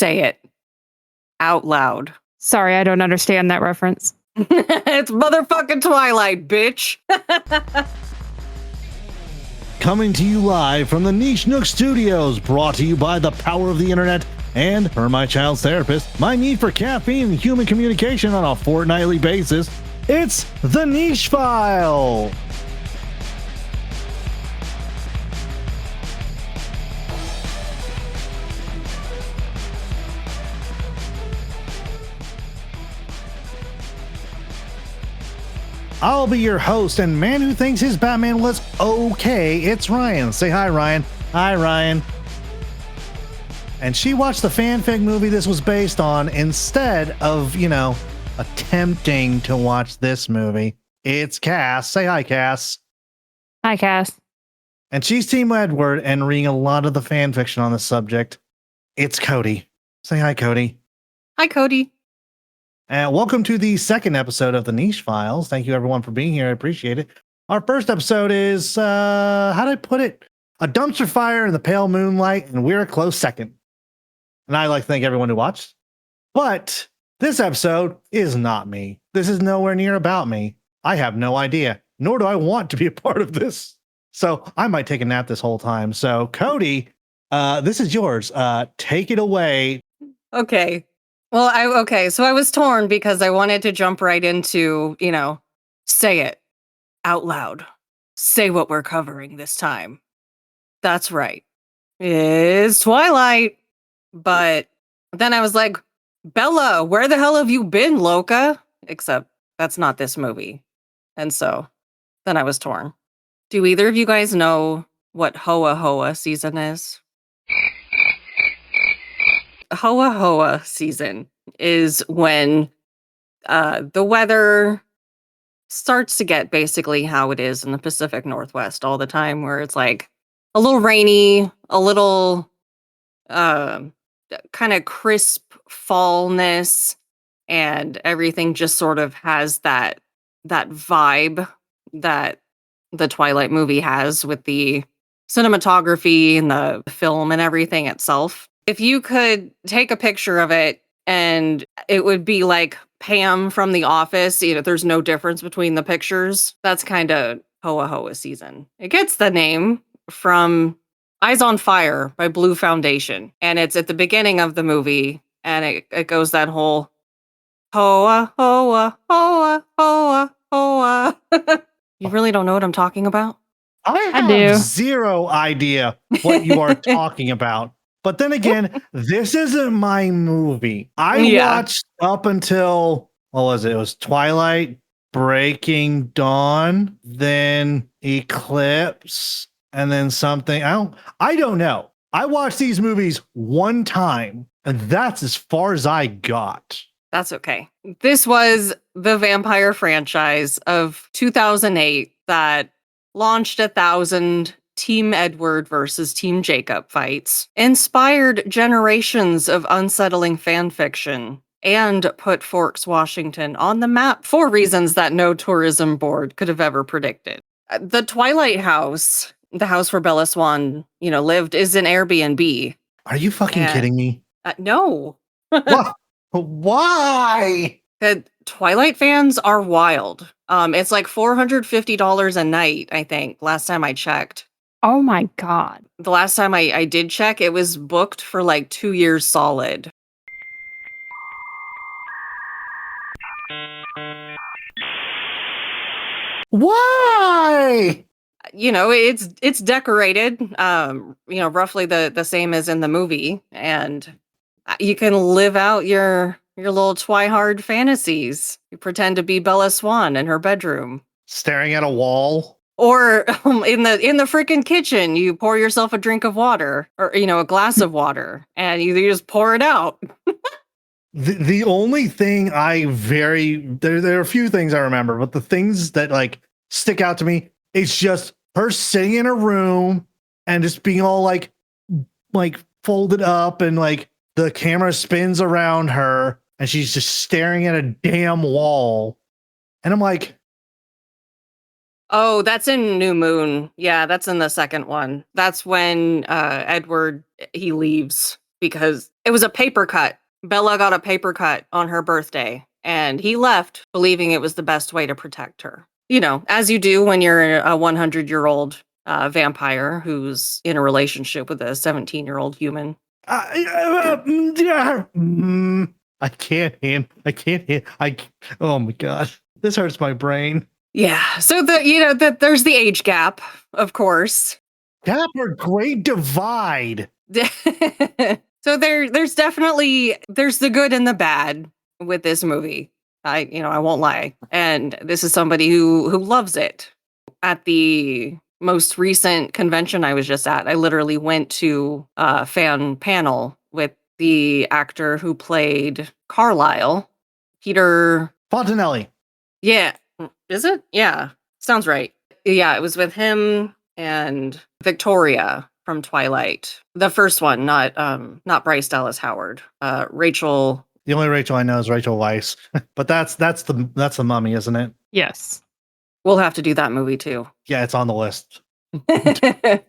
Say it out loud. Sorry, I don't understand that reference. It's motherfucking Twilight, bitch. Coming to you live from the Niche Nook Studios, brought to you by the power of the internet and, per my child's therapist, my need for caffeine and human communication on a fortnightly basis. It's the Niche File. I'll be your host and man who thinks his Batman was okay. It's Ryan. Say hi, Ryan. Hi, Ryan. And she watched the fanfic movie this was based on instead of, attempting to watch this movie. It's Cass. Say hi, Cass. Hi, Cass. And she's Team Edward and reading a lot of the fanfiction on the subject. It's Cody. Say hi, Cody. Hi, Cody. And welcome to the second episode of the Niche Files. Thank you, everyone, for being here. I appreciate it. Our first episode is, how do I put it? A dumpster fire in the pale moonlight, and we're a close second. And I'd like to thank everyone who watched. But this episode is not me. This is nowhere near about me. I have no idea, nor do I want to be a part of this. So I might take a nap this whole time. So, Cody, this is yours. Take it away. Okay. Well, so I was torn because I wanted to jump right into, say it out loud. Say what we're covering this time. That's right. It's Twilight. But then I was like, Bella, where the hell have you been, Loca? Except that's not this movie. And so then I was torn. Do either of you guys know what Hoa Hoa season is? Hoa Hoa season is when the weather starts to get basically how it is in the Pacific Northwest all the time, where it's like a little rainy, a little kind of crisp fallness, and everything just sort of has that vibe that the Twilight movie has with the cinematography and the film and everything itself. If you could take a picture of it and it would be like Pam from The Office, there's no difference between the pictures. That's kind of Hoa Hoa season. It gets the name from Eyes on Fire by Blue Foundation. And it's at the beginning of the movie. And it goes that whole Hoa, Hoa, Hoa, Hoa, Hoa. You really don't know what I'm talking about? I have zero idea what you are talking about. But then again, this isn't my movie. I watched up until, what was it? It was Twilight, Breaking Dawn, then Eclipse, and then something. I don't know. I watched these movies one time, and that's as far as I got. That's okay. This was the vampire franchise of 2008 that launched 1,000 Team Edward versus Team Jacob fights, inspired generations of unsettling fan fiction, and put Forks, Washington on the map for reasons that no tourism board could have ever predicted. The Twilight house, the house where Bella Swan, lived, is an Airbnb. Are you fucking kidding me? No. Why? The Twilight fans are wild. It's like $450 a night, I think, last time I checked. Oh my God. The last time I did check, it was booked for like 2 years solid. Why? It's decorated, roughly the same as in the movie, and you can live out your little Twihard fantasies. You pretend to be Bella Swan in her bedroom, staring at a wall. Or in the freaking kitchen, you pour yourself a drink of water, or a glass of water, and you just pour it out. The only thing there are a few things I remember, but the things that like stick out to me, it's just her sitting in a room and just being all like folded up, and like the camera spins around her and she's just staring at a damn wall. And I'm like, oh, that's in New Moon. Yeah, that's in the second one. That's when Edward, he leaves because it was a paper cut. Bella got a paper cut on her birthday, and he left believing it was the best way to protect her. You know, as you do when you're a 100-year-old vampire who's in a relationship with a 17-year-old human. Yeah. I can't handle. Oh my god, this hurts my brain. Yeah. So there's the age gap, of course. Gap or great divide. So there's definitely there's the good and the bad with this movie. I won't lie. And this is somebody who loves it. At the most recent convention I was just at, I literally went to a fan panel with the actor who played Carlisle, Peter Fontanelli. Yeah. Is it? Yeah. Sounds right. Yeah, it was with him and Victoria from Twilight. The first one, not Bryce Dallas Howard. Rachel. The only Rachel I know is Rachel Weisz. But that's the Mummy, isn't it? Yes. We'll have to do that movie too. Yeah, it's on the list.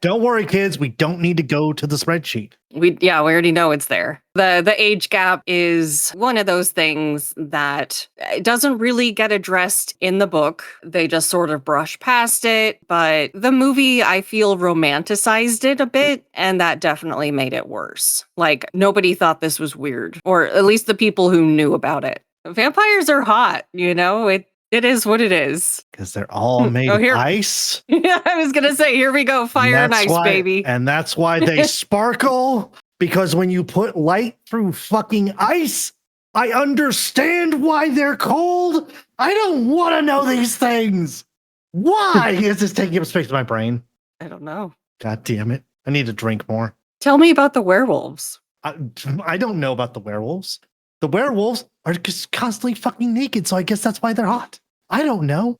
Don't worry, kids. We don't need to go to the spreadsheet. We already know it's there. The age gap is one of those things that it doesn't really get addressed in the book. They just sort of brush past it, but the movie, I feel, romanticized it a bit, and that definitely made it worse. Like, nobody thought this was weird, or at least the people who knew about it. Vampires are hot, it is what it is. Because they're all made of ice. Yeah, I was going to say, here we go. Fire and ice, baby. And that's why they sparkle. Because when you put light through fucking ice, I understand why they're cold. I don't want to know these things. Why is this taking up space in my brain? I don't know. God damn it. I need to drink more. Tell me about the werewolves. I don't know about the werewolves. The werewolves are just constantly fucking naked, so I guess that's why they're hot. I don't know.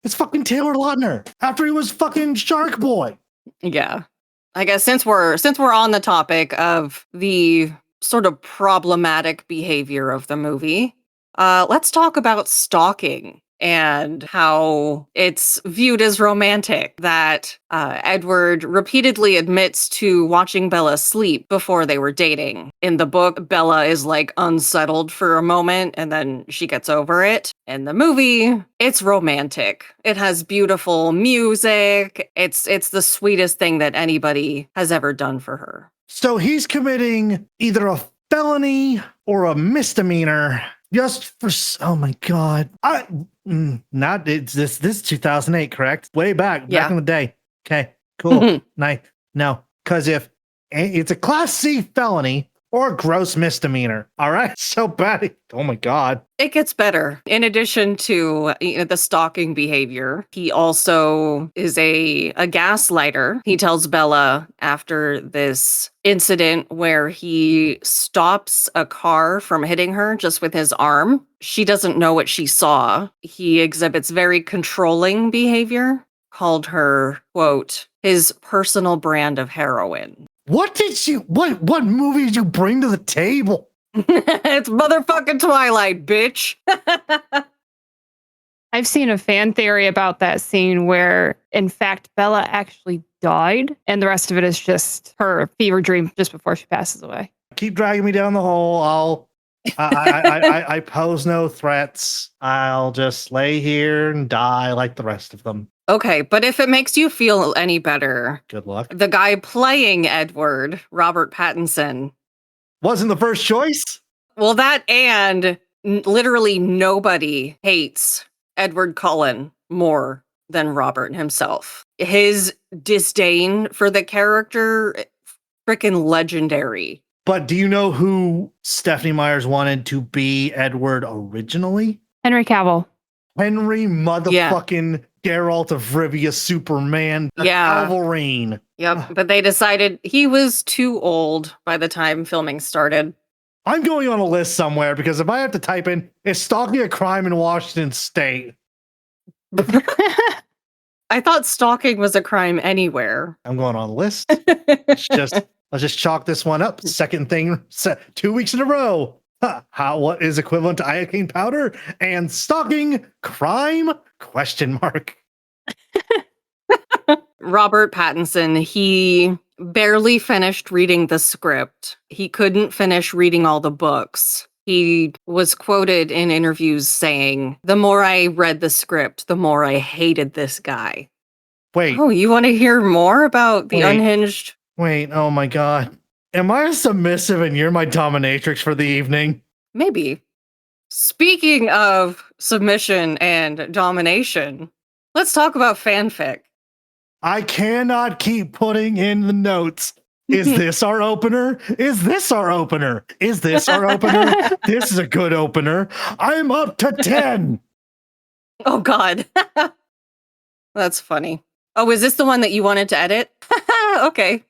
It's fucking Taylor Lautner after he was fucking Shark Boy. Yeah. I guess since we're on the topic of the sort of problematic behavior of the movie, let's talk about stalking and how it's viewed as romantic, that Edward repeatedly admits to watching Bella sleep before they were dating. In the book, Bella is like unsettled for a moment and then she gets over it. In the movie, it's romantic. It has beautiful music. It's the sweetest thing that anybody has ever done for her. So he's committing either a felony or a misdemeanor just for, oh my God. This is 2008, correct? Way back in the day. Okay, cool. Nice. No, because if it's a class C felony or a gross misdemeanor, all right? So bad. Oh my God. It gets better. In addition to the stalking behavior, he also is a gaslighter. He tells Bella after this incident where he stops a car from hitting her just with his arm. She doesn't know what she saw. He exhibits very controlling behavior, called her, quote, his personal brand of heroin. What movie did you bring to the table? It's motherfucking Twilight, bitch. I've seen a fan theory about that scene where, in fact, Bella actually died, and the rest of it is just her fever dream just before she passes away. Keep dragging me down the hole. I pose no threats. I'll just lay here and die like the rest of them. Okay, but if it makes you feel any better, good luck. The guy playing Edward, Robert Pattinson, wasn't the first choice? Well, that and literally nobody hates Edward Cullen more than Robert himself. His disdain for the character, freaking legendary. But do you know who Stephanie Meyers wanted to be Edward originally? Henry Cavill. Henry motherfucking Geralt of Rivia, Superman, Wolverine. Yep, but they decided he was too old by the time filming started. I'm going on a list somewhere because if I have to type in, is stalking a crime in Washington State? I thought stalking was a crime anywhere. I'm going on a list. Let's just chalk this one up. Second thing, 2 weeks in a row. What is equivalent to iocane powder and stalking crime? Question mark. Robert Pattinson, he barely finished reading the script. He couldn't finish reading all the books. He was quoted in interviews saying, "The more I read the script, the more I hated this guy." Wait, Oh, you want to hear more about the Wait. unhinged? wait, oh my god. Am I a submissive and you're my dominatrix for the evening? Maybe. Speaking of submission and domination, let's talk about fanfic. I cannot keep putting in the notes. Is this our opener? Is this our opener? Is this our opener? This is a good opener. I'm up to 10. Oh, God. That's funny. Oh, is this the one that you wanted to edit? Okay.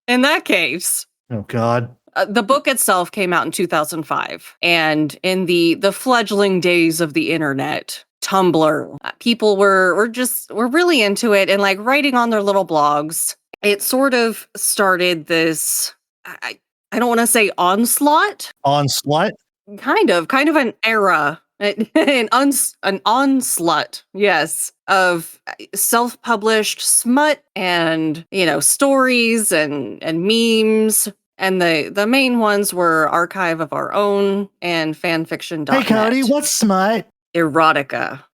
In that case, Oh, God. the book itself came out in 2005. And in the fledgling days of the internet, Tumblr, people were really into it and like writing on their little blogs. It sort of started this, I don't want to say onslaught, Onslaught? kind of an era, an onslaught, yes, of self-published smut and, stories and memes. And the main ones were Archive of Our Own and fanfiction.net. Hey, Cody, what's smut? Erotica.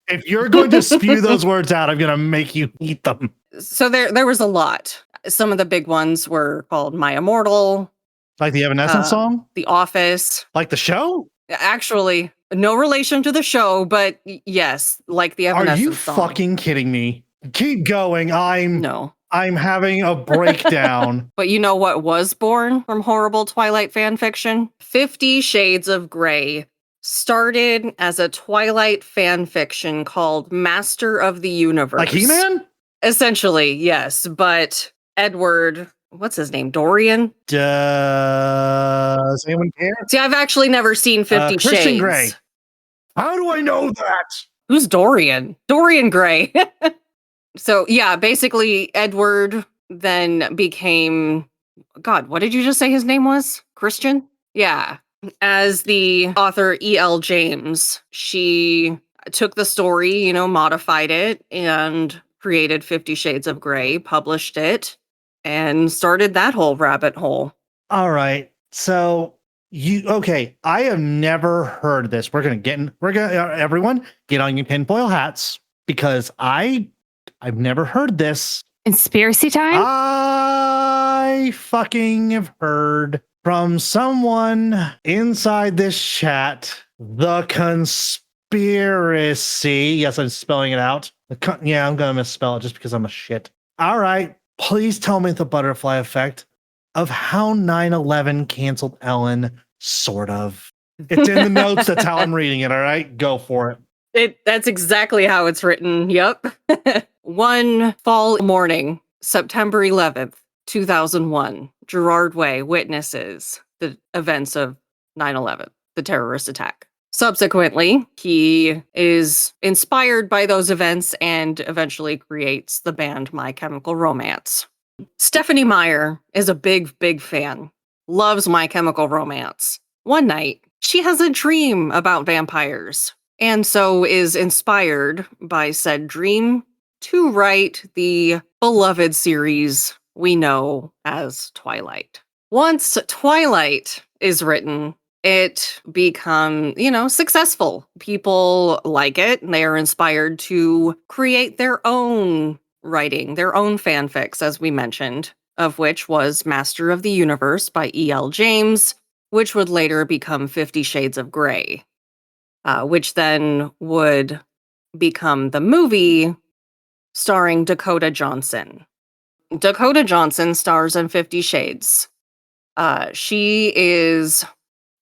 If you're going to spew those words out, I'm going to make you eat them. So there was a lot. Some of the big ones were called My Immortal, Like the Evanescence song? The Office. Like the show? Actually, no relation to the show, but yes, like the Are Evanescence you song. fucking kidding me? Keep going. No. I'm having a breakdown. But you know what was born from horrible Twilight fanfiction? 50 Shades of Grey started as a Twilight fanfiction called Master of the Universe. Like He-Man? Essentially, yes. But Edward, what's his name? Dorian? Does anyone care? See, I've actually never seen 50 Christian Shades. Grey. How do I know that? Who's Dorian? Dorian Gray. So, yeah, basically, Edward then became, God, what did you just say his name was? Christian? Yeah. As the author E.L. James, she took the story, modified it, and created 50 Shades of Grey, published it, and started that whole rabbit hole. All right. So I have never heard this. Everyone get on your tinfoil hats because I've never heard this. Conspiracy time? I fucking have heard from someone inside this chat the conspiracy. Yes, I'm spelling it out. I'm going to misspell it just because I'm a shit. All right. Please tell me the butterfly effect of how 9/11 canceled Ellen, sort of. It's in the notes. That's how I'm reading it. All right. Go for it. That's exactly how it's written. Yep. One fall morning, September 11th, 2001, Gerard Way witnesses the events of 9/11, the terrorist attack. Subsequently, he is inspired by those events and eventually creates the band My Chemical Romance. Stephanie Meyer is a big, big fan, loves My Chemical Romance. One night, she has a dream about vampires, and so is inspired by said dream to write the beloved series we know as Twilight. Once Twilight is written, it become, successful. People like it, and they are inspired to create their own writing, their own fanfics, as we mentioned, of which was Master of the Universe by E.L. James, which would later become 50 Shades of Grey, which then would become the movie starring Dakota Johnson. Dakota Johnson stars in 50 Shades. She is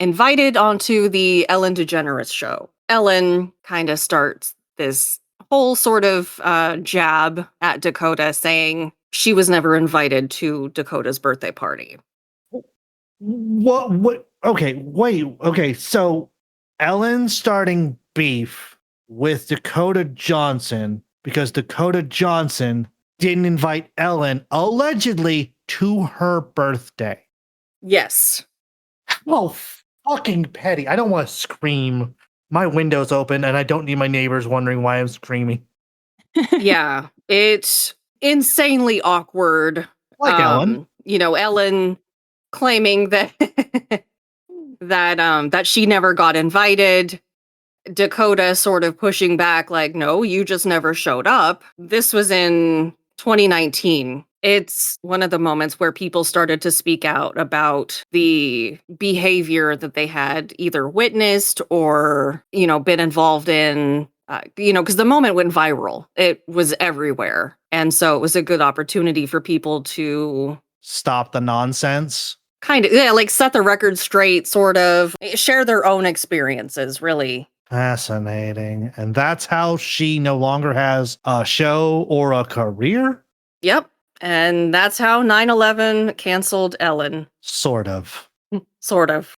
invited onto the Ellen DeGeneres show. Ellen kind of starts this whole sort of jab at Dakota, saying she was never invited to Dakota's birthday party. What? Okay, wait. Okay, so Ellen starting beef with Dakota Johnson because Dakota Johnson didn't invite Ellen allegedly to her birthday. Yes. Oh, fucking petty. I don't want to scream. My window's open and I don't need my neighbors wondering why I'm screaming. Yeah, it insanely awkward. Like Ellen. Ellen claiming that that she never got invited. Dakota sort of pushing back like, no, you just never showed up. This was in 2019. It's one of the moments where people started to speak out about the behavior that they had either witnessed or, been involved in, because the moment went viral. It was everywhere. And so it was a good opportunity for people to Stop the nonsense. kind of, yeah, like set the record straight, sort of share their own experiences, really. Fascinating. And that's how she no longer has a show or a career? Yep. And that's how 9/11 canceled Ellen. Sort of. Sort of.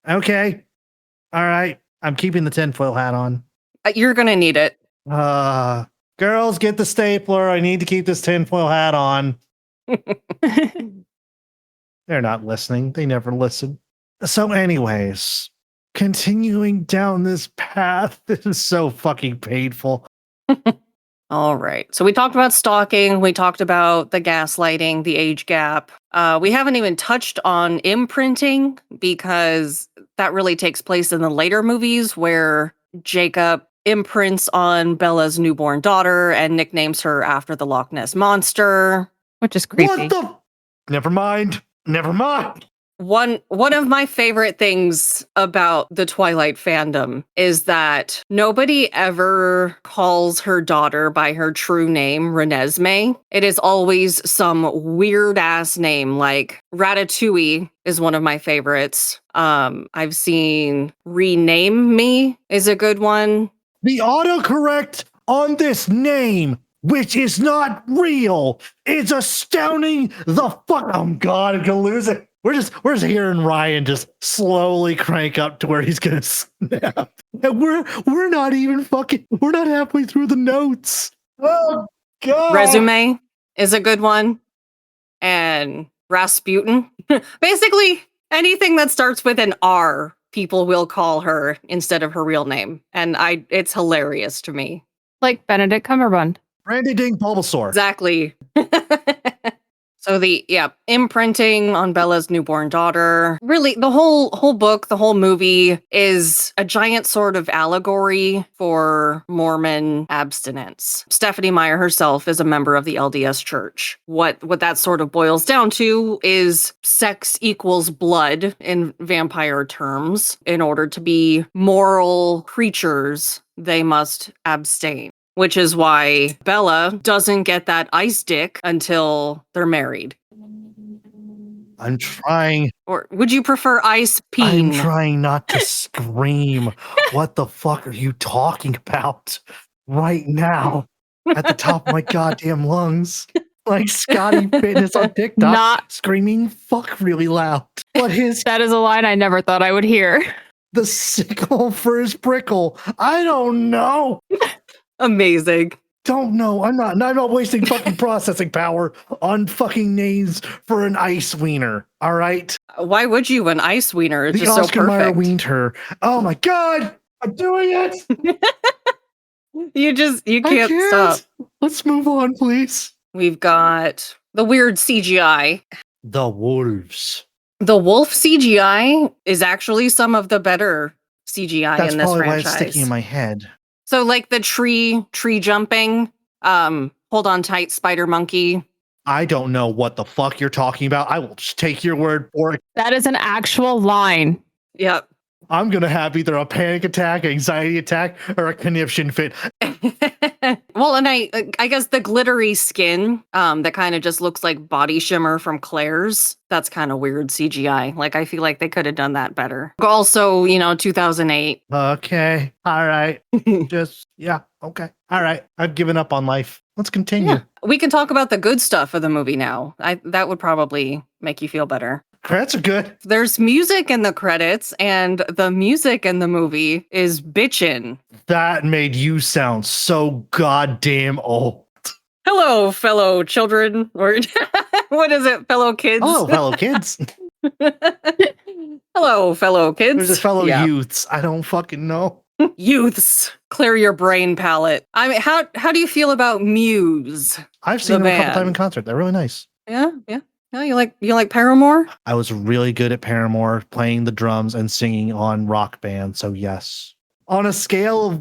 Okay. All right. I'm keeping the tinfoil hat on. You're going to need it. Girls, get the stapler. I need to keep this tinfoil hat on. They're not listening. They never listen. So anyways, continuing down this path, this is so fucking painful. All right. So we talked about stalking. We talked about the gaslighting, the age gap. We haven't even touched on imprinting because that really takes place in the later movies where Jacob imprints on Bella's newborn daughter and nicknames her after the Loch Ness Monster. Which is creepy. What the? Never mind. Never mind. One of my favorite things about the Twilight fandom is that nobody ever calls her daughter by her true name, Renesmee. It is always some weird ass name, like Ratatouille is one of my favorites. I've seen Rename Me is a good one. The autocorrect on this name, which is not real, is astounding. The fuck. Oh God, I'm gonna lose it. We're just hearing Ryan just slowly crank up to where he's gonna snap. And we're not even we're not halfway through the notes. Oh God. Resume is a good one. And Rasputin. Basically, anything that starts with an R, people will call her instead of her real name. And it's hilarious to me. Like Benedict Cumberbatch. Randy Ding Bulbasaur. Exactly. So imprinting on Bella's newborn daughter. Really, the whole book, the whole movie is a giant sort of allegory for Mormon abstinence. Stephanie Meyer herself is a member of the LDS Church. What that sort of boils down to is sex equals blood in vampire terms. In order to be moral creatures, they must abstain. Which is why Bella doesn't get that ice dick until they're married. I'm trying. Or would you prefer ice peen? I'm trying not to scream. What the fuck are you talking about right now at the top of my goddamn lungs? Like Scotty Fitness on TikTok, Not screaming fuck really loud. But that is a line I never thought I would hear. The sickle for his prickle. I don't know. Amazing. Don't know. I'm not wasting fucking processing power on fucking names for an ice wiener. All right. Why would you? An ice wiener is The just Oscar so Mayer perfect. weaned her. Oh my God. I'm doing it. You can't stop. Let's move on, please. We've got the weird CGI. The wolves. The wolf CGI is actually some of the better CGI That's in this probably franchise. why it's sticking in my head. So like the tree jumping, hold on tight, spider monkey. I don't know what the fuck you're talking about. I will just take your word for it. That is an actual line. Yep. I'm going to have either a panic attack, anxiety attack, or a conniption fit. Well, and I guess the glittery skin that kind of just looks like body shimmer from Claire's, that's kind of weird CGI. Like, I feel like they could have done that better. Also, 2008. Okay. All right. Okay. All right. I've given up on life. Let's continue. Yeah. We can talk about the good stuff of the movie now. That would probably make you feel better. Credits are good. There's music in the credits, and the music in the movie is bitchin'. That made you sound so goddamn old. Hello, fellow children. Or what is it, fellow kids? Oh, fellow kids. Hello, fellow kids. There's a fellow youths. I don't fucking know. Youths. clear your brain palette. I mean, how do you feel about Muse? I've seen The them a couple band. times in concert. They're really nice. Yeah. No, you like Paramore? I was really good at Paramore, playing the drums and singing on Rock Band. So yes, on a scale of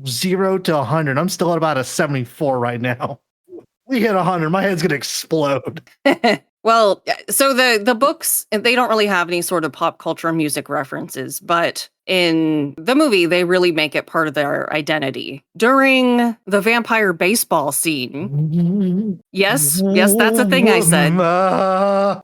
0 to 100, I'm still at about a 74 right now. We hit 100, my head's gonna explode. Well, so the books, they don't really have any sort of pop culture music references, but in the movie, they really make it part of their identity. During the vampire baseball scene, yes, that's a thing I said.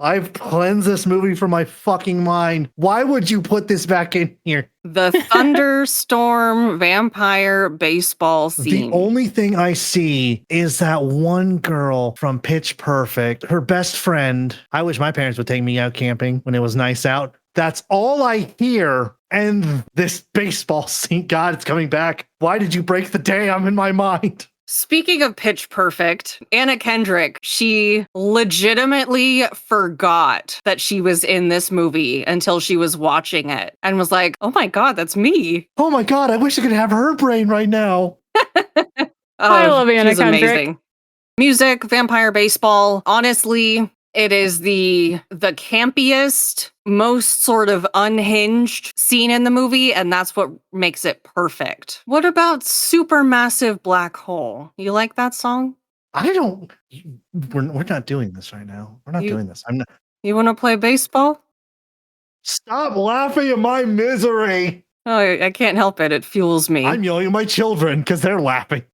I've cleansed this movie from my fucking mind. Why would you put this back in here? The thunderstorm vampire baseball The scene. only thing I see is that one girl from Pitch Perfect, her best friend. I wish my parents would take me out camping when it was nice out. That's all I hear. And this baseball scene, God, it's coming back. Why did you break the dam in my mind? Speaking of Pitch Perfect, Anna Kendrick, she legitimately forgot that she was in this movie until she was watching it and was like, oh my God, that's me. Oh my God, I wish I could have her brain right now. I love Anna she's Kendrick. amazing. Music, vampire baseball, honestly, it is the campiest, most sort of unhinged scene in the movie, and that's what makes it perfect. What about Supermassive Black Hole? You like that song? I don't. We're not doing this right now. We're not doing this. I'm not. You want to play baseball? Stop laughing at my misery. Oh, I can't help it. It fuels me. I'm yelling at my children because they're laughing.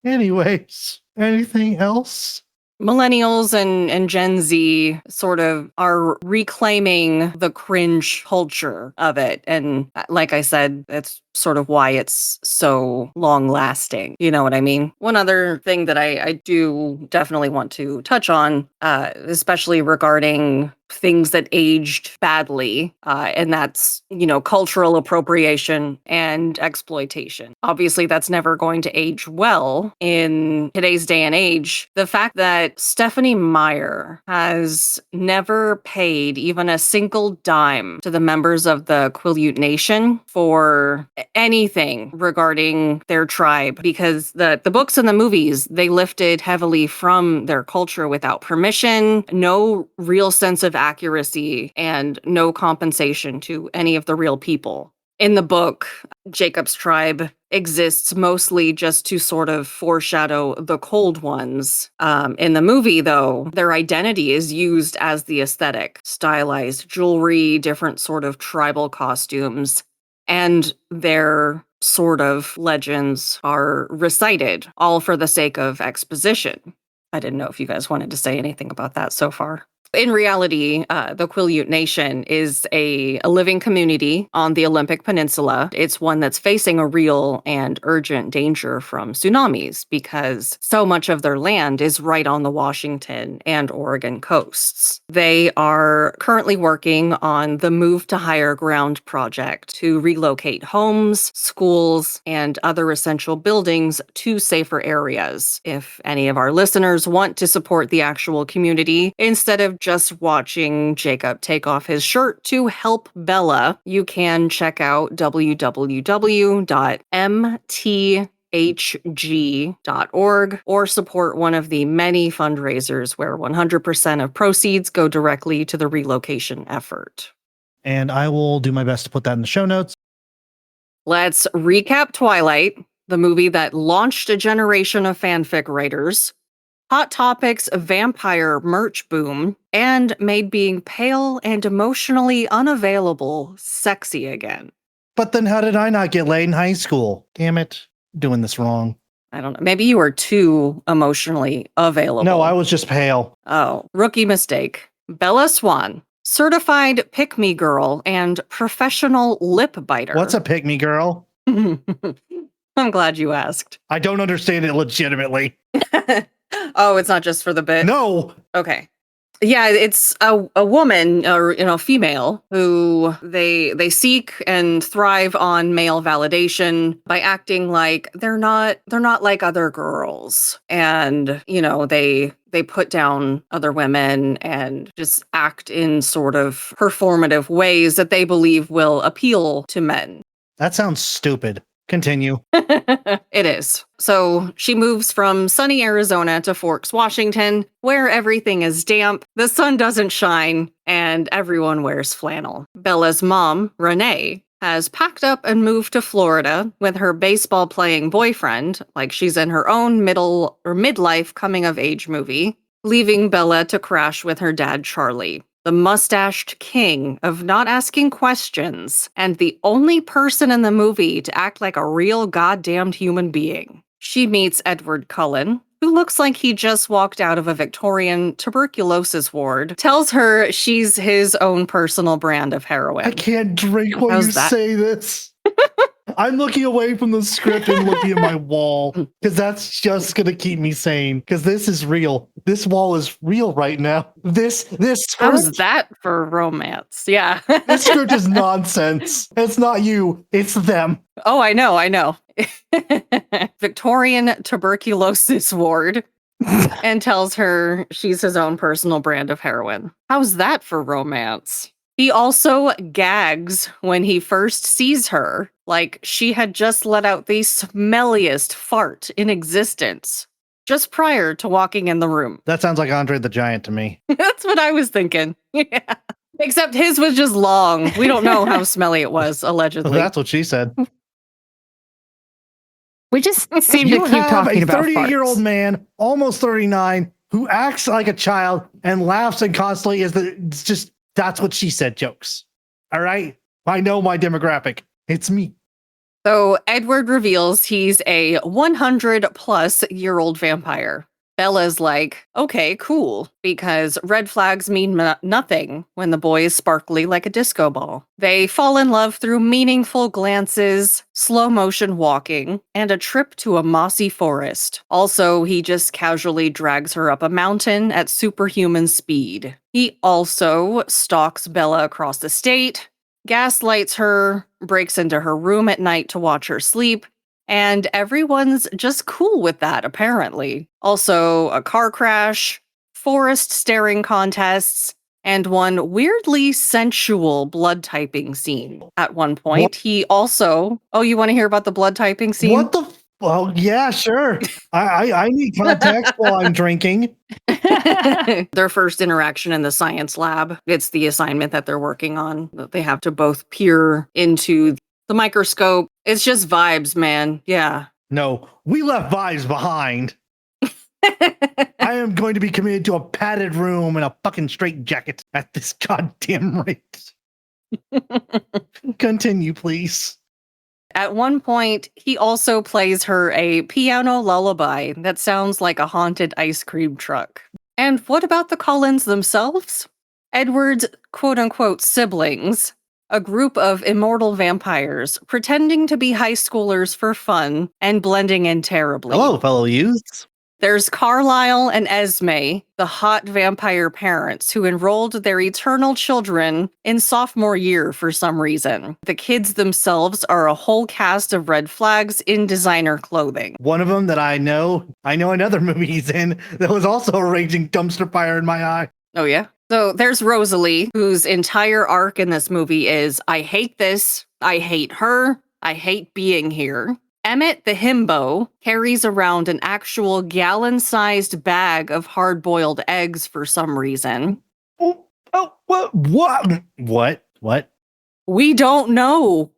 Anyways, anything else? Millennials and Gen Z sort of are reclaiming the cringe culture of it. And like I said, that's sort of why it's so long lasting. You know what I mean? One other thing that I do definitely want to touch on, especially regarding things that aged badly, and that's, cultural appropriation and exploitation. Obviously, that's never going to age well in today's day and age. The fact that Stephanie Meyer has never paid even a single dime to the members of the Quileute Nation for anything regarding their tribe, because the books and the movies, they lifted heavily from their culture without permission, no real sense of accuracy, and no compensation to any of the real people. In the book, Jacob's tribe exists mostly just to sort of foreshadow the Cold Ones. In the movie, though, their identity is used as the aesthetic, stylized jewelry, different sort of tribal costumes, and their sort of legends are recited, all for the sake of exposition. I didn't know if you guys wanted to say anything about that so far. In reality, the Quileute Nation is a living community on the Olympic Peninsula. It's one that's facing a real and urgent danger from tsunamis because so much of their land is right on the Washington and Oregon coasts. They are currently working on the Move to Higher Ground project to relocate homes, schools, and other essential buildings to safer areas. If any of our listeners want to support the actual community, instead of just watching Jacob take off his shirt to help Bella, you can check out www.mthg.org or support one of the many fundraisers where 100% of proceeds go directly to the relocation effort. And I will do my best to put that in the show notes. Let's recap Twilight, the movie that launched a generation of fanfic writers, Hot Topics vampire merch boom, and made being pale and emotionally unavailable sexy again. But then how did I not get laid in high school? Damn it. Doing this wrong. I don't know. Maybe you were too emotionally available. No, I was just pale. Oh, rookie mistake. Bella Swan, certified pick-me girl and professional lip biter. What's a pick-me girl? I'm glad you asked. I don't understand it legitimately. Oh, it's not just for the bit? No. Okay. Yeah, it's a woman, or female, who they seek and thrive on male validation by acting like they're not like other girls, and they put down other women and just act in sort of performative ways that they believe will appeal to men. That sounds stupid. Continue. It is. So she moves from sunny Arizona to Forks, Washington, where everything is damp, the sun doesn't shine, and everyone wears flannel. Bella's mom, Renee, has packed up and moved to Florida with her baseball playing boyfriend, like she's in her own middle or midlife coming of age movie, leaving Bella to crash with her dad, Charlie, the mustached king of not asking questions, and the only person in the movie to act like a real goddamned human being. She meets Edward Cullen, who looks like he just walked out of a Victorian tuberculosis ward, tells her she's his own personal brand of heroin. I can't drink while How's you that? say this. I'm looking away from the script and looking at my wall because that's just going to keep me sane because this is real. This wall is real right now. This How's script, that for romance? Yeah. this script is nonsense. It's not you. It's them. Oh, I know. Victorian tuberculosis ward. And tells her she's his own personal brand of heroin. How's that for romance? He also gags when he first sees her, like she had just let out the smelliest fart in existence, just prior to walking in the room. That sounds like Andre the Giant to me. That's what I was thinking. Yeah. Except his was just long. We don't know how smelly it was, allegedly. That's what she said. We just seem to You keep have talking a about 38-year-old farts. man, almost 39, who acts like a child and laughs and constantly it's just, that's what she said jokes. All right? I know my demographic. It's me. So Edward reveals he's a 100-plus-year-old vampire. Bella's like, okay, cool, because red flags mean nothing when the boy is sparkly like a disco ball. They fall in love through meaningful glances, slow motion walking, and a trip to a mossy forest. Also, he just casually drags her up a mountain at superhuman speed. He also stalks Bella across the state, gaslights her, breaks into her room at night to watch her sleep, and everyone's just cool with that, apparently. Also, a car crash, forest staring contests, and one weirdly sensual blood typing scene. At one point, What? he also... Oh, you want to hear about the blood typing scene? What the? Well, yeah, sure. I need context while I'm drinking. Their first interaction in the science lab. It's the assignment that they're working on. They have to both peer into the microscope. It's just vibes, man. Yeah. No, we left vibes behind. I am going to be committed to a padded room and a fucking straitjacket at this goddamn rate. Continue, please. At one point, he also plays her a piano lullaby that sounds like a haunted ice cream truck. And what about the Cullens themselves? Edward's quote-unquote siblings, a group of immortal vampires pretending to be high schoolers for fun and blending in terribly. Hello, fellow youths. There's Carlisle and Esme, the hot vampire parents who enrolled their eternal children in sophomore year for some reason. The kids themselves are a whole cast of red flags in designer clothing. One of them that I know another movie he's in that was also a raging dumpster fire in my eye. Oh, yeah? So there's Rosalie, whose entire arc in this movie is, I hate this, I hate her, I hate being here. Emmett the himbo carries around an actual gallon-sized bag of hard-boiled eggs for some reason. What? We don't know.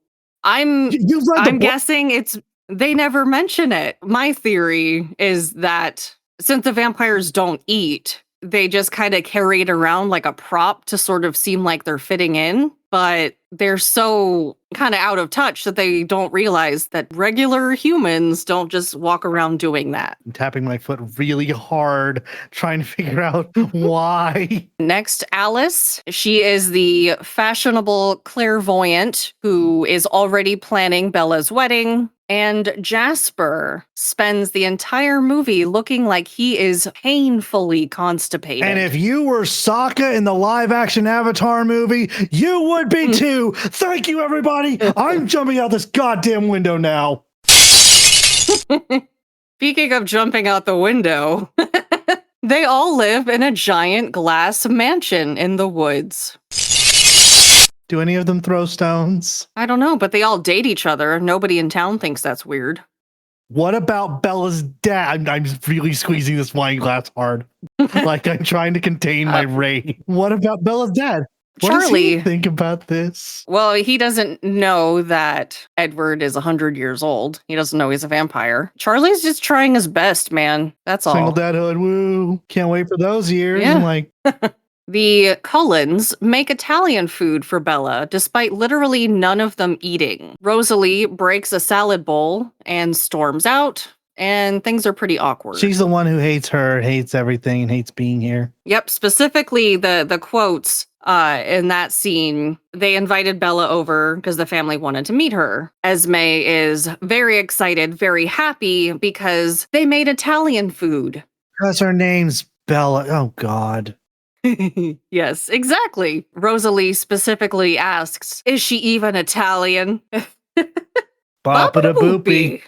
I'm You read the book? guessing they never mention it. My theory is that since the vampires don't eat, they just kind of carry it around like a prop to sort of seem like they're fitting in, but they're so kind of out of touch that they don't realize that regular humans don't just walk around doing that. I'm tapping my foot really hard, trying to figure out why. Next, Alice. She is the fashionable clairvoyant who is already planning Bella's wedding. And Jasper spends the entire movie looking like he is painfully constipated. And if you were Sokka in the live-action Avatar movie, you would be too. Thank you, everybody. I'm jumping out this goddamn window now. Speaking of jumping out the window, they all live in a giant glass mansion in the woods. Do any of them throw stones? I don't know, but they all date each other. Nobody in town thinks that's weird. What about Bella's dad? I'm really squeezing this wine glass hard. Like I'm trying to contain my rage. What about Bella's dad? What does he Charlie. think about this? Well, he doesn't know that Edward is 100 years old. He doesn't know he's a vampire. Charlie's just trying his best, man. That's all. Single dadhood, woo. Can't wait for those years. Yeah. I'm like, The Cullens make Italian food for Bella, despite literally none of them eating. Rosalie breaks a salad bowl and storms out, and things are pretty awkward. she's the one who hates her, hates everything, and hates being here. Yep, specifically the quotes in that scene, they invited Bella over because the family wanted to meet her. Esme is very excited, very happy because they made Italian food. Because her name's Bella. Oh, God. Yes, exactly. Rosalie specifically asks, is she even Italian? Bop-a-da-boopy.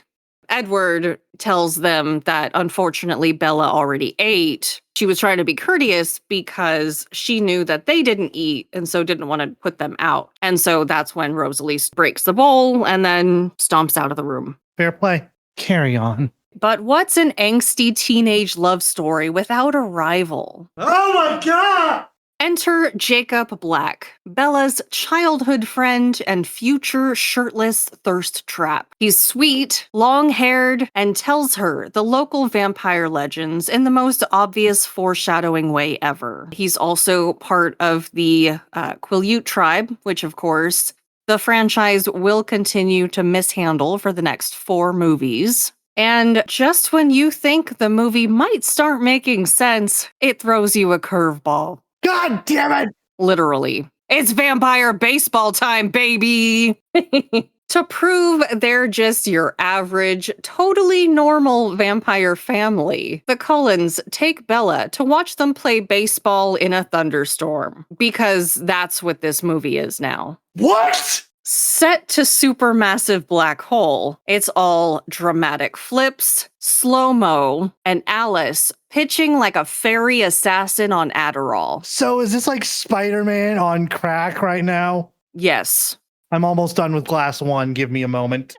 Edward tells them that unfortunately Bella already ate. She was trying to be courteous because she knew that they didn't eat and so didn't want to put them out. And so that's when Rosalie breaks the bowl and then stomps out of the room. Fair play. Carry on. But what's an angsty teenage love story without a rival? Oh, my God. Enter Jacob Black, Bella's childhood friend and future shirtless thirst trap. He's sweet, long-haired, and tells her the local vampire legends in the most obvious foreshadowing way ever. He's also part of the Quileute tribe, which of course the franchise will continue to mishandle for the next 4 movies. And just when you think the movie might start making sense, it throws you a curveball. God damn it! Literally. It's vampire baseball time, baby! To prove they're just your average, totally normal vampire family, the Cullens take Bella to watch them play baseball in a thunderstorm. Because that's what this movie is now. What? Set to supermassive black hole, it's all dramatic flips, slow-mo, and Alice pitching like a fairy assassin on Adderall. So is this like Spider-Man on crack right now? Yes. I'm almost done with glass 1. Give me a moment.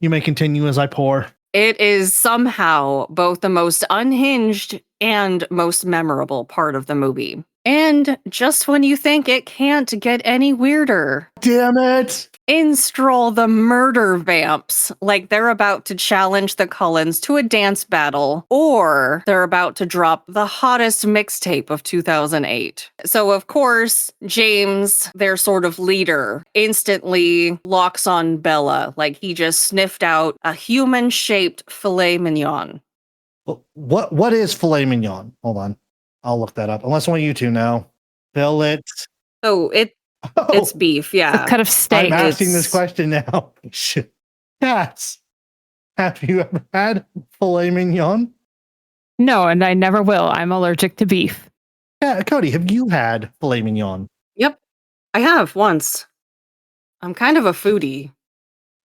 You may continue as I pour. It is somehow both the most unhinged and most memorable part of the movie. And just when you think it can't get any weirder, Damn it! in stroll the murder vamps, like they're about to challenge the Cullens to a dance battle, or they're about to drop the hottest mixtape of 2008. So of course, James, their sort of leader, instantly locks on Bella, like he just sniffed out a human-shaped filet mignon. What is filet mignon? Hold on. I'll look that up. Unless one of you two know. Fillet. Oh, it's beef, yeah. A cut of steak. I'm asking this question now. Yes. Have you ever had filet mignon? No, and I never will. I'm allergic to beef. Yeah, Cody, have you had filet mignon? Yep, I have once. I'm kind of a foodie.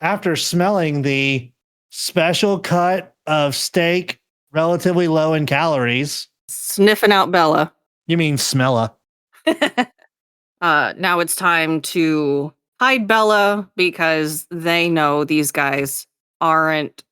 After smelling the special cut of steak, relatively low in calories. Sniffing out Bella. You mean smella. Now it's time to hide Bella because they know these guys aren't.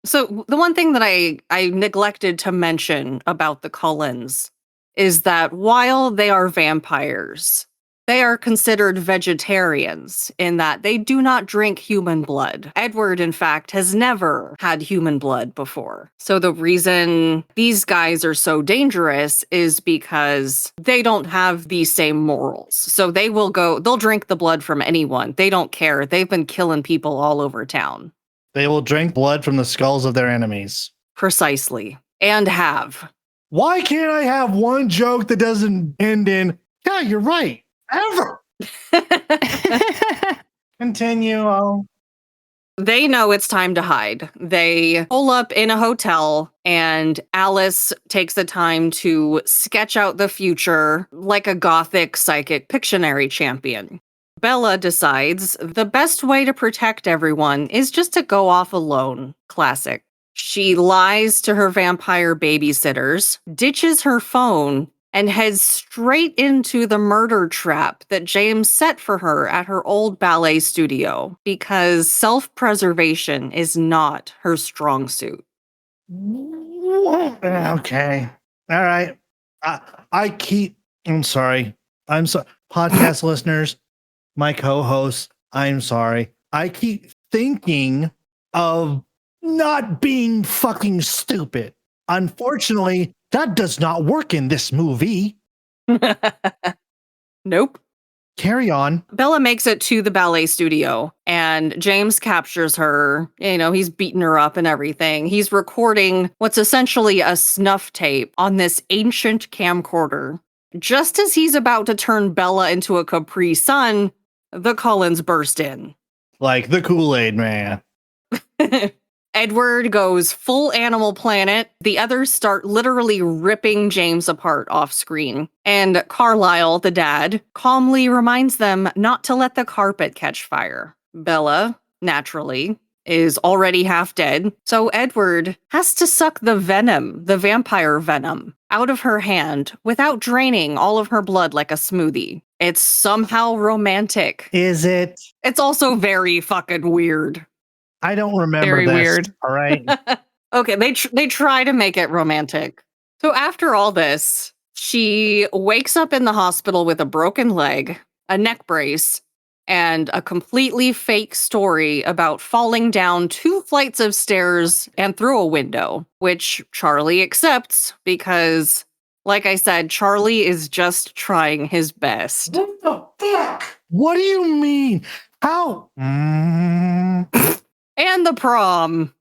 So the one thing that I neglected to mention about the Cullens is that while they are vampires, they are considered vegetarians in that they do not drink human blood. Edward, in fact, has never had human blood before. So the reason these guys are so dangerous is because they don't have the same morals. So they'll drink the blood from anyone. They don't care. They've been killing people all over town. They will drink blood from the skulls of their enemies. Precisely. And have. Why can't I have one joke that doesn't end in, yeah, you're right. Ever. Continue. They know it's time to hide. They pull up in a hotel, and Alice takes the time to sketch out the future like a gothic psychic Pictionary champion. Bella decides the best way to protect everyone is just to go off alone. Classic. She lies to her vampire babysitters, ditches her phone, and heads straight into the murder trap that James set for her at her old ballet studio because self-preservation is not her strong suit. Okay. All right. I'm sorry. I'm sorry. Podcast listeners, my co-host, I'm sorry. I keep thinking of not being fucking stupid. Unfortunately, that does not work in this movie. Nope. Carry on. Bella makes it to the ballet studio and James captures her. You know, he's beating her up and everything. He's recording what's essentially a snuff tape on this ancient camcorder. Just as he's about to turn Bella into a Capri Sun, the Cullens burst in. Like the Kool-Aid man. Edward goes full Animal Planet. The others start literally ripping James apart off screen. And Carlisle, the dad, calmly reminds them not to let the carpet catch fire. Bella, naturally, is already half dead. So Edward has to suck the venom, the vampire venom, out of her hand without draining all of her blood like a smoothie. It's somehow romantic. Is it? It's also very fucking weird. I don't remember Very this. weird. All right. Okay, they try to make it romantic. So after all this, she wakes up in the hospital with a broken leg, a neck brace, and a completely fake story about falling down 2 flights of stairs and through a window, which Charlie accepts because, like I said, Charlie is just trying his best. What the fuck? What do you mean? How? And the prom.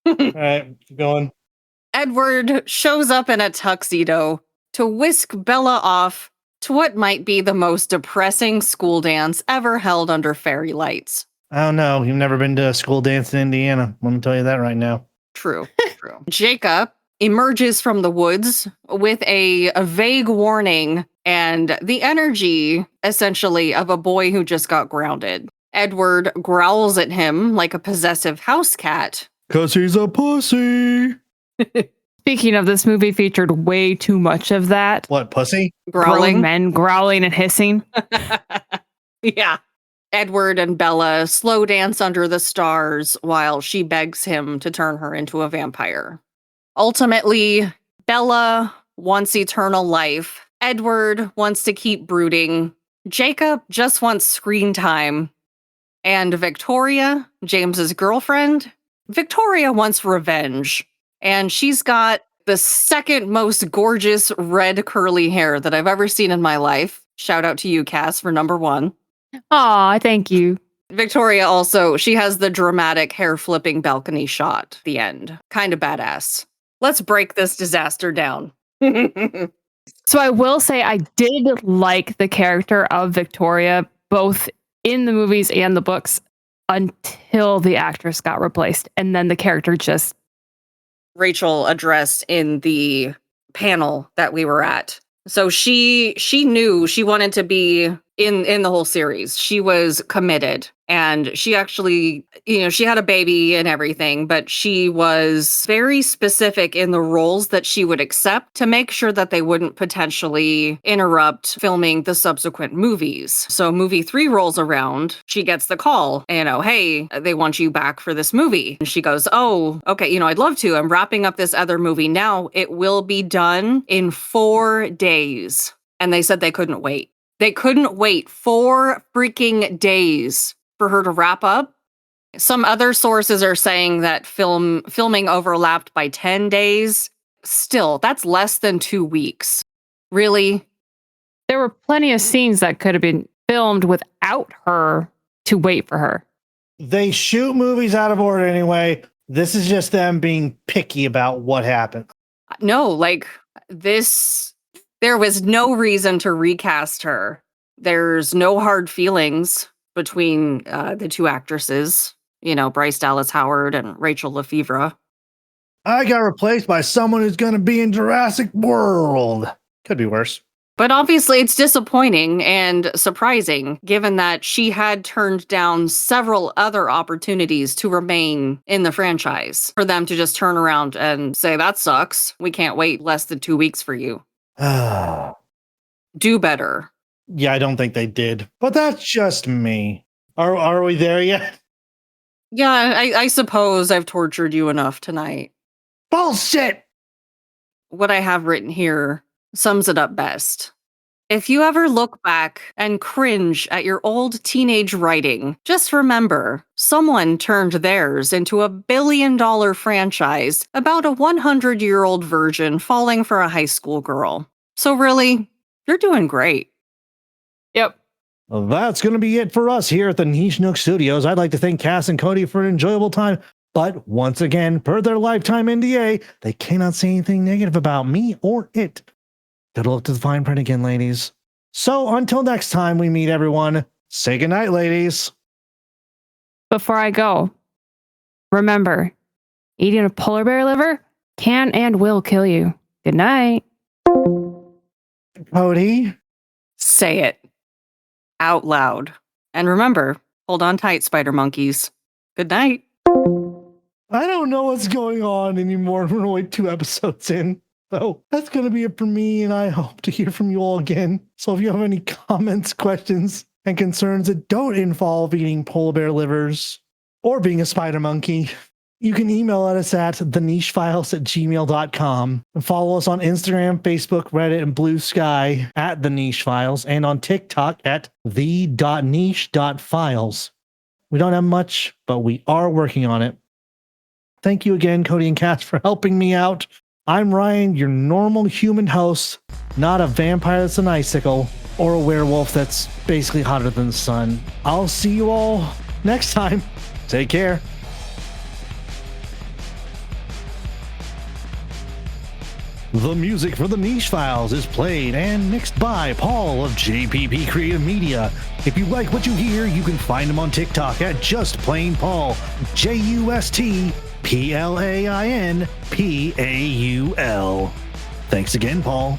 All right, keep going. Edward shows up in a tuxedo to whisk Bella off to what might be the most depressing school dance ever held under fairy lights. I don't know. You've never been to a school dance in Indiana. Let me tell you that right now. True. Jacob emerges from the woods with a vague warning and the energy, essentially, of a boy who just got grounded. Edward growls at him like a possessive house cat. 'Cause he's a pussy. Speaking of, this movie featured way too much of that. What, pussy? Growling. Grown men growling and hissing. Yeah. Edward and Bella slow dance under the stars while she begs him to turn her into a vampire. Ultimately, Bella wants eternal life. Edward wants to keep brooding. Jacob just wants screen time. And Victoria, James's girlfriend, Victoria wants revenge. And she's got the second most gorgeous red curly hair that I've ever seen in my life. Shout out to you, Cass, for number 1. Aw, thank you. Victoria also, she has the dramatic hair flipping balcony shot at the end. Kind of badass. Let's break this disaster down. So I will say I did like the character of Victoria, both in the movies and the books, until the actress got replaced. And then the character just... Rachel addressed in the panel that we were at. So she knew she wanted to be in the whole series. She was committed and she actually, she had a baby and everything, but she was very specific in the roles that she would accept to make sure that they wouldn't potentially interrupt filming the subsequent movies. So movie 3 rolls around, she gets the call, hey, they want you back for this movie. And she goes, oh, okay, I'd love to. I'm wrapping up this other movie now. It will be done in 4 days. And they said they couldn't wait. They couldn't wait 4 freaking days for her to wrap up. Some other sources are saying that filming overlapped by 10 days. Still, that's less than 2 weeks. Really? There were plenty of scenes that could have been filmed without her to wait for her. They shoot movies out of order anyway. This is just them being picky about what happened. No, there was no reason to recast her. There's no hard feelings between the 2 actresses, Bryce Dallas Howard and Rachel Lefevre. I got replaced by someone who's going to be in Jurassic World. Could be worse. But obviously it's disappointing and surprising, given that she had turned down several other opportunities to remain in the franchise. For them to just turn around and say, that sucks. We can't wait less than 2 weeks for you. Do better. Yeah, I don't think they did. But that's just me. Are we there yet? Yeah, I suppose I've tortured you enough tonight. Bullshit! What I have written here sums it up best. If you ever look back and cringe at your old teenage writing, just remember, someone turned theirs into a billion-dollar franchise about a 100-year-old virgin falling for a high school girl. So really, you're doing great. Yep. Well, that's going to be it for us here at the Niche Nook Studios. I'd like to thank Cass and Cody for an enjoyable time. But once again, per their lifetime NDA, they cannot say anything negative about me or it. Gotta look to the fine print again, ladies. So until next time we meet everyone, say goodnight, ladies. Before I go, remember, eating a polar bear liver can and will kill you. Good night. Cody? Say it. Out loud. And remember, hold on tight, spider monkeys. Good night. I don't know what's going on anymore. We're only 2 episodes in. So that's going to be it for me, and I hope to hear from you all again. So if you have any comments, questions, and concerns that don't involve eating polar bear livers or being a spider monkey, you can email us at thenichefiles@gmail.com and follow us on Instagram, Facebook, Reddit, and Blue Sky at The Niche Files, and on TikTok at the.niche.files. We don't have much, but we are working on it. Thank you again, Cody and Cass, for helping me out. I'm Ryan, your normal human host, not a vampire that's an icicle or a werewolf that's basically hotter than the sun. I'll see you all next time. Take care. The music for the Niche Files is played and mixed by Paul of JPP Creative Media. If you like what you hear, you can find him on TikTok at Just Plain Paul, JustPlainPaul. Thanks again, Paul.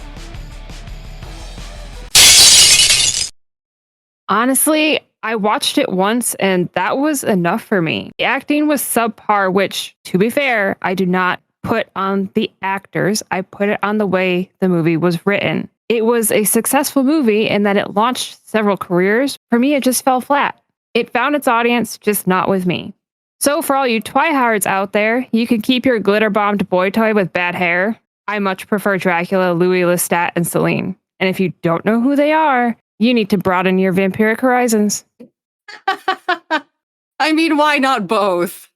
Honestly, I watched it once and that was enough for me. The acting was subpar, which, to be fair, I do not put on the actors. I put it on the way the movie was written. It was a successful movie in that it launched several careers. For me, it just fell flat. It found its audience, just not with me. So for all you twihards out there, you can keep your glitter-bombed boy toy with bad hair. I much prefer Dracula, Louis Lestat, and Celine. And if you don't know who they are, you need to broaden your vampiric horizons. I mean, why not both?